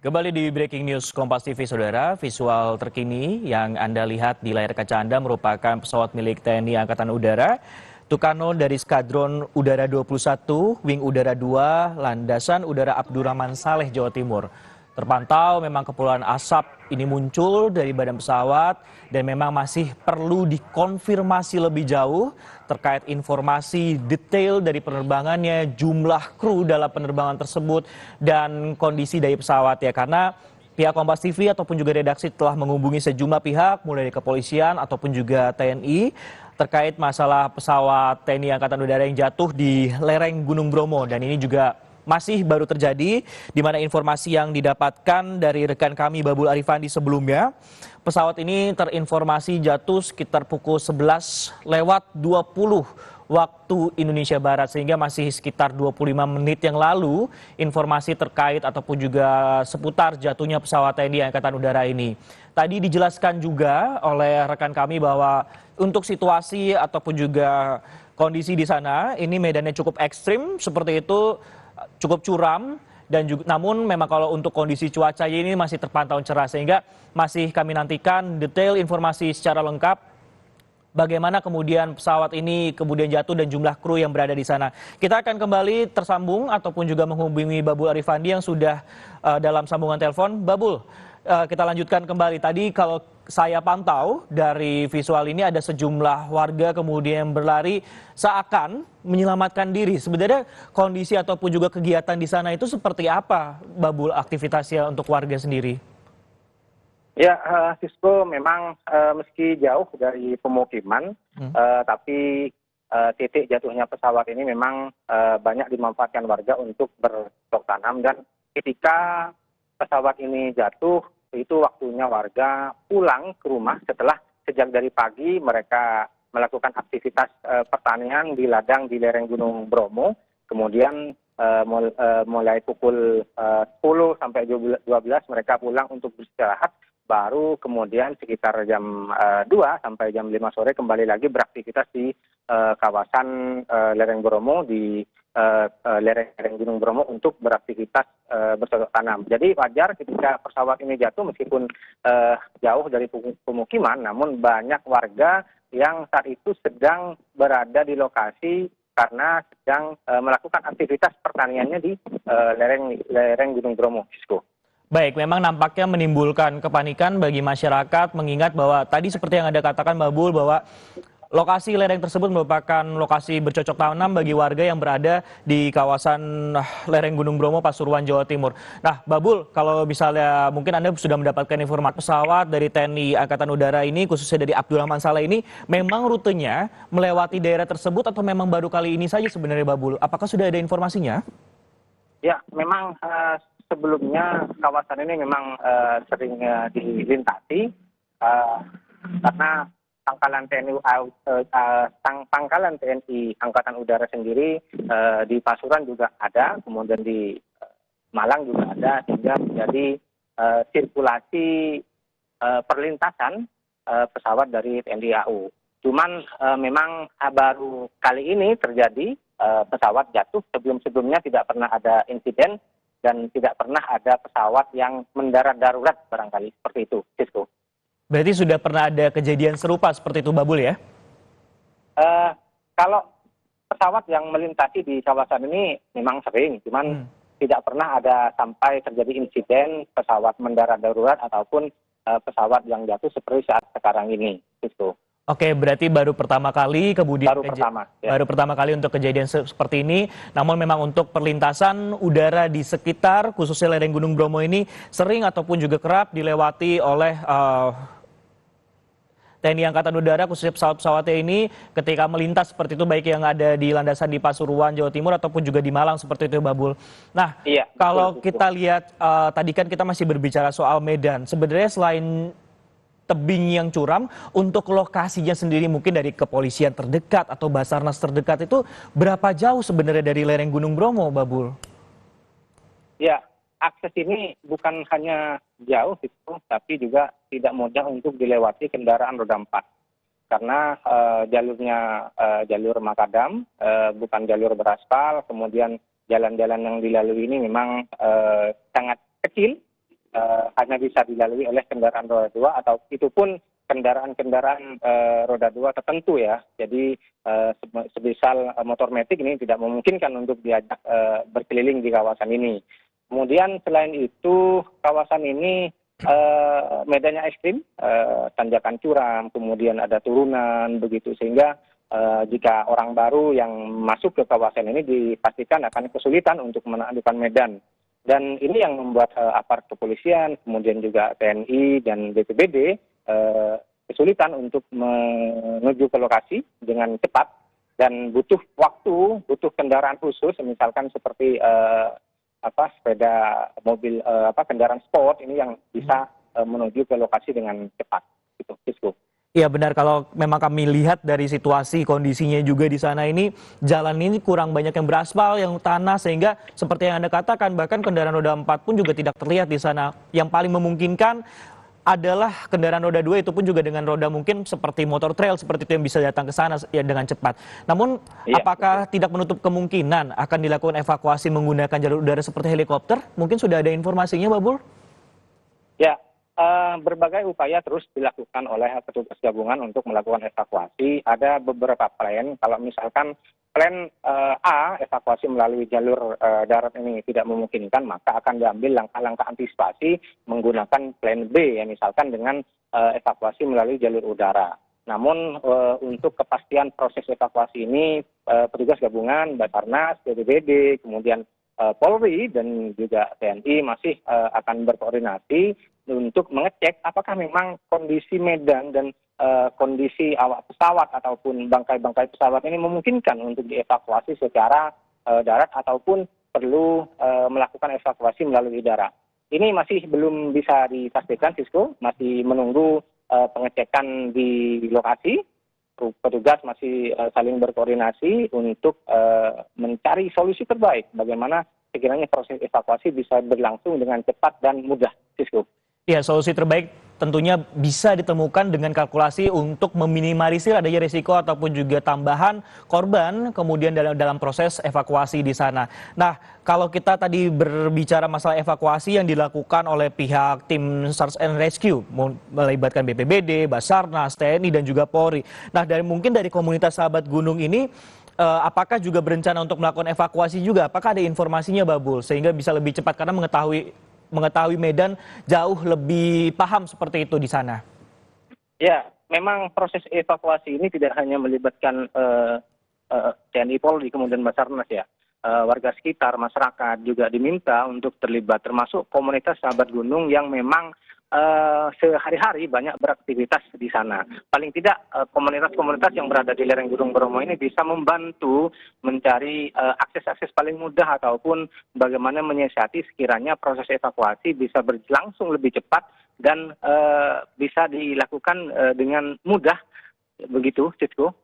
Kembali di Breaking News Kompas TV, Saudara. Visual terkini yang Anda lihat di layar kaca Anda merupakan pesawat milik TNI Angkatan Udara, Tucano dari Skadron Udara 21, Wing Udara 2, Landasan Udara Abdurrahman Saleh, Jawa Timur. Terpantau memang kepulan asap ini muncul dari badan pesawat dan memang masih perlu dikonfirmasi lebih jauh terkait informasi detail dari penerbangannya, jumlah kru dalam penerbangan tersebut dan kondisi dari pesawat ya. Karena pihak Kompas TV ataupun juga redaksi telah menghubungi sejumlah pihak mulai dari kepolisian ataupun juga TNI terkait masalah pesawat TNI Angkatan Udara yang jatuh di lereng Gunung Bromo, dan ini juga masih baru terjadi, di mana informasi yang didapatkan dari rekan kami Babul Arifandi sebelumnya, pesawat ini terinformasi jatuh sekitar pukul 11:20 waktu Indonesia Barat, sehingga masih sekitar 25 menit yang lalu informasi terkait ataupun juga seputar jatuhnya pesawat TNI Angkatan Udara ini. Tadi dijelaskan juga oleh rekan kami bahwa untuk situasi ataupun juga kondisi di sana ini medannya cukup ekstrim seperti itu, cukup curam, dan juga namun memang kalau untuk kondisi cuaca ini masih terpantau cerah, sehingga masih kami nantikan detail informasi secara lengkap bagaimana kemudian pesawat ini kemudian jatuh dan jumlah kru yang berada di sana. Kita akan kembali tersambung ataupun juga menghubungi Babul Arifandi yang sudah dalam sambungan telepon. Babul, kita lanjutkan kembali. Tadi kalau saya pantau dari visual ini ada sejumlah warga kemudian berlari seakan menyelamatkan diri. Sebenarnya kondisi ataupun juga kegiatan di sana itu seperti apa, Babul, aktivitasnya untuk warga sendiri? Ya, Sisko, memang meski jauh dari pemukiman, tapi titik jatuhnya pesawat ini memang banyak dimanfaatkan warga untuk bercocok tanam, dan ketika pesawat ini jatuh, itu waktunya warga pulang ke rumah setelah sejak dari pagi mereka melakukan aktivitas pertanian di ladang di lereng Gunung Bromo. Kemudian mulai pukul 10 sampai 12 mereka pulang untuk beristirahat. Baru kemudian sekitar jam 2 sampai jam 5 sore kembali lagi beraktivitas di kawasan lereng Bromo, di lereng Gunung Bromo untuk beraktivitas bercocok tanam. Jadi wajar ketika pesawat ini jatuh meskipun jauh dari pemukiman, namun banyak warga yang saat itu sedang berada di lokasi karena sedang melakukan aktivitas pertaniannya di lereng Gunung Bromo, Sisko. Baik, memang nampaknya menimbulkan kepanikan bagi masyarakat, mengingat bahwa tadi seperti yang Anda katakan, Babul, bahwa lokasi lereng tersebut merupakan lokasi bercocok tanam bagi warga yang berada di kawasan lereng Gunung Bromo, Pasuruan, Jawa Timur. Nah, Babul, kalau misalnya mungkin Anda sudah mendapatkan informasi pesawat dari TNI Angkatan Udara ini, khususnya dari Abdurrahman Saleh ini, memang rutenya melewati daerah tersebut atau memang baru kali ini saja sebenarnya, Babul? Apakah sudah ada informasinya? Ya, memang sebelumnya kawasan ini memang sering dilintasi karena pangkalan TNI Angkatan Udara sendiri di Pasuruan juga ada, kemudian di Malang juga ada, sehingga menjadi sirkulasi perlintasan pesawat dari TNI AU. Cuman memang baru kali ini terjadi pesawat jatuh. Sebelum-sebelumnya tidak pernah ada insiden dan tidak pernah ada pesawat yang mendarat darurat barangkali seperti itu, Sisko. Berarti sudah pernah ada kejadian serupa seperti itu, Babul, ya? Kalau pesawat yang melintasi di kawasan ini memang sering, cuman tidak pernah ada sampai terjadi insiden pesawat mendarat darurat ataupun pesawat yang jatuh seperti saat sekarang ini, Sisko. Oke, berarti baru pertama kali kemudian baru pertama kali untuk kejadian seperti ini. Namun memang untuk perlintasan udara di sekitar khususnya lereng Gunung Bromo ini sering ataupun juga kerap dilewati oleh TNI Angkatan Udara, khususnya pesawat-pesawatnya ini ketika melintas seperti itu, baik yang ada di landasan di Pasuruan, Jawa Timur ataupun juga di Malang seperti itu, Babul. Nah, iya, kalau kita lihat tadi kan kita masih berbicara soal medan. Sebenarnya selain tebing yang curam, untuk lokasinya sendiri mungkin dari kepolisian terdekat atau Basarnas terdekat itu berapa jauh sebenarnya dari lereng Gunung Bromo, Babul? Ya, akses ini bukan hanya jauh itu, tapi juga tidak mudah untuk dilewati kendaraan roda 4. Karena jalurnya jalur makadam, bukan jalur beraspal, kemudian jalan-jalan yang dilalui ini memang sangat kecil, hanya bisa dilalui oleh kendaraan roda dua atau itu pun kendaraan-kendaraan roda dua tertentu ya. Jadi semisal motor metik ini tidak memungkinkan untuk diajak berkeliling di kawasan ini. Kemudian selain itu kawasan ini medannya ekstrim, tanjakan curam, kemudian ada turunan begitu sehingga jika orang baru yang masuk ke kawasan ini dipastikan akan kesulitan untuk menaklukkan medan. Dan ini yang membuat aparat kepolisian, kemudian juga TNI dan BPBD kesulitan untuk menuju ke lokasi dengan cepat dan butuh waktu, butuh kendaraan khusus, misalkan seperti sepeda mobil, kendaraan sport ini yang bisa menuju ke lokasi dengan cepat. Gitu, Sisko. Iya benar, kalau memang kami lihat dari situasi kondisinya juga di sana ini jalan ini kurang banyak yang beraspal, yang tanah, sehingga seperti yang Anda katakan bahkan kendaraan roda 4 pun juga tidak terlihat di sana. Yang paling memungkinkan adalah kendaraan roda 2 itu pun juga dengan roda mungkin seperti motor trail seperti itu yang bisa datang ke sana ya dengan cepat. Namun apakah tidak menutup kemungkinan akan dilakukan evakuasi menggunakan jalur udara seperti helikopter? Mungkin sudah ada informasinya, Babul? Ya. Berbagai upaya terus dilakukan oleh petugas gabungan untuk melakukan evakuasi. Ada beberapa plan, kalau misalkan plan A, evakuasi melalui jalur darat ini tidak memungkinkan, maka akan diambil langkah-langkah antisipasi menggunakan plan B, ya, misalkan dengan evakuasi melalui jalur udara. Namun untuk kepastian proses evakuasi ini, petugas gabungan, Basarnas, BPBD, kemudian Polri dan juga TNI masih akan berkoordinasi untuk mengecek apakah memang kondisi medan dan kondisi awak pesawat ataupun bangkai-bangkai pesawat ini memungkinkan untuk dievakuasi secara darat ataupun perlu melakukan evakuasi melalui udara. Ini masih belum bisa dipastikan, Sisko, masih menunggu pengecekan di lokasi. Petugas masih saling berkoordinasi untuk mencari solusi terbaik bagaimana sekiranya proses evakuasi bisa berlangsung dengan cepat dan mudah, Sisko. Ya, solusi terbaik tentunya bisa ditemukan dengan kalkulasi untuk meminimalisir adanya risiko ataupun juga tambahan korban kemudian dalam proses evakuasi di sana. Nah, kalau kita tadi berbicara masalah evakuasi yang dilakukan oleh pihak tim Search and Rescue, melibatkan BPBD, Basarnas, TNI dan juga Polri. Nah, mungkin dari komunitas sahabat gunung ini, apakah juga berencana untuk melakukan evakuasi juga? Apakah ada informasinya, Babul, sehingga bisa lebih cepat karena mengetahui medan jauh lebih paham seperti itu di sana? Ya, memang proses evakuasi ini tidak hanya melibatkan TNI Polri kemudian Basarnas ya. Warga sekitar, masyarakat juga diminta untuk terlibat, termasuk komunitas sahabat gunung yang memang sehari-hari banyak beraktivitas di sana. Paling tidak komunitas-komunitas yang berada di lereng Gunung Bromo ini bisa membantu mencari akses-akses paling mudah ataupun bagaimana menyiasati sekiranya proses evakuasi bisa berlangsung lebih cepat dan bisa dilakukan dengan mudah. Begitu, Sisko.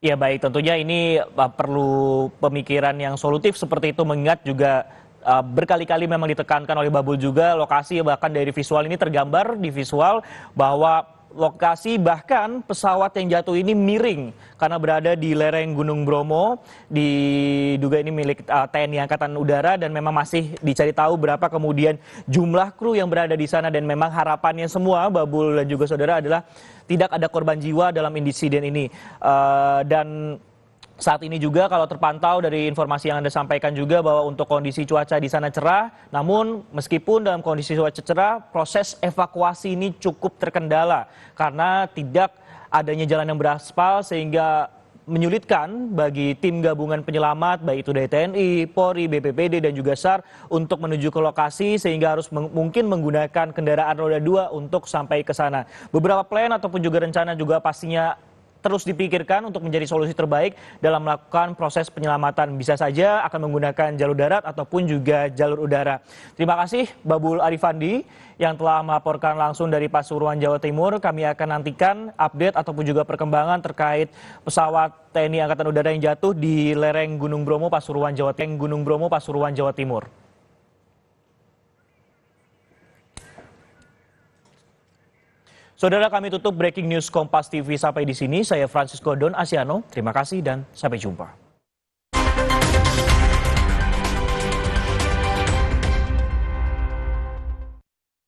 Ya baik, tentunya ini perlu pemikiran yang solutif seperti itu, mengingat juga berkali-kali memang ditekankan oleh Babul juga lokasi, bahkan dari visual ini tergambar di visual bahwa lokasi bahkan pesawat yang jatuh ini miring karena berada di lereng Gunung Bromo, diduga ini milik TNI Angkatan Udara dan memang masih dicari tahu berapa kemudian jumlah kru yang berada di sana, dan memang harapannya semua Babul dan juga saudara adalah tidak ada korban jiwa dalam insiden ini. Dan saat ini juga kalau terpantau dari informasi yang Anda sampaikan juga bahwa untuk kondisi cuaca di sana cerah, namun meskipun dalam kondisi cuaca cerah, proses evakuasi ini cukup terkendala karena tidak adanya jalan yang beraspal sehingga menyulitkan bagi tim gabungan penyelamat baik itu dari TNI, Polri, BPBD dan juga SAR untuk menuju ke lokasi sehingga harus mungkin menggunakan kendaraan roda 2 untuk sampai ke sana. Beberapa plan ataupun juga rencana juga pastinya terus dipikirkan untuk menjadi solusi terbaik dalam melakukan proses penyelamatan. Bisa saja akan menggunakan jalur darat ataupun juga jalur udara. Terima kasih Babul Arifandi yang telah melaporkan langsung dari Pasuruan, Jawa Timur. Kami akan nantikan update ataupun juga perkembangan terkait pesawat TNI Angkatan Udara yang jatuh di lereng Gunung Bromo, Pasuruan, Jawa Timur. Saudara, kami tutup Breaking News Kompas TV sampai di sini. Saya Francisco Don Asiano. Terima kasih dan sampai jumpa.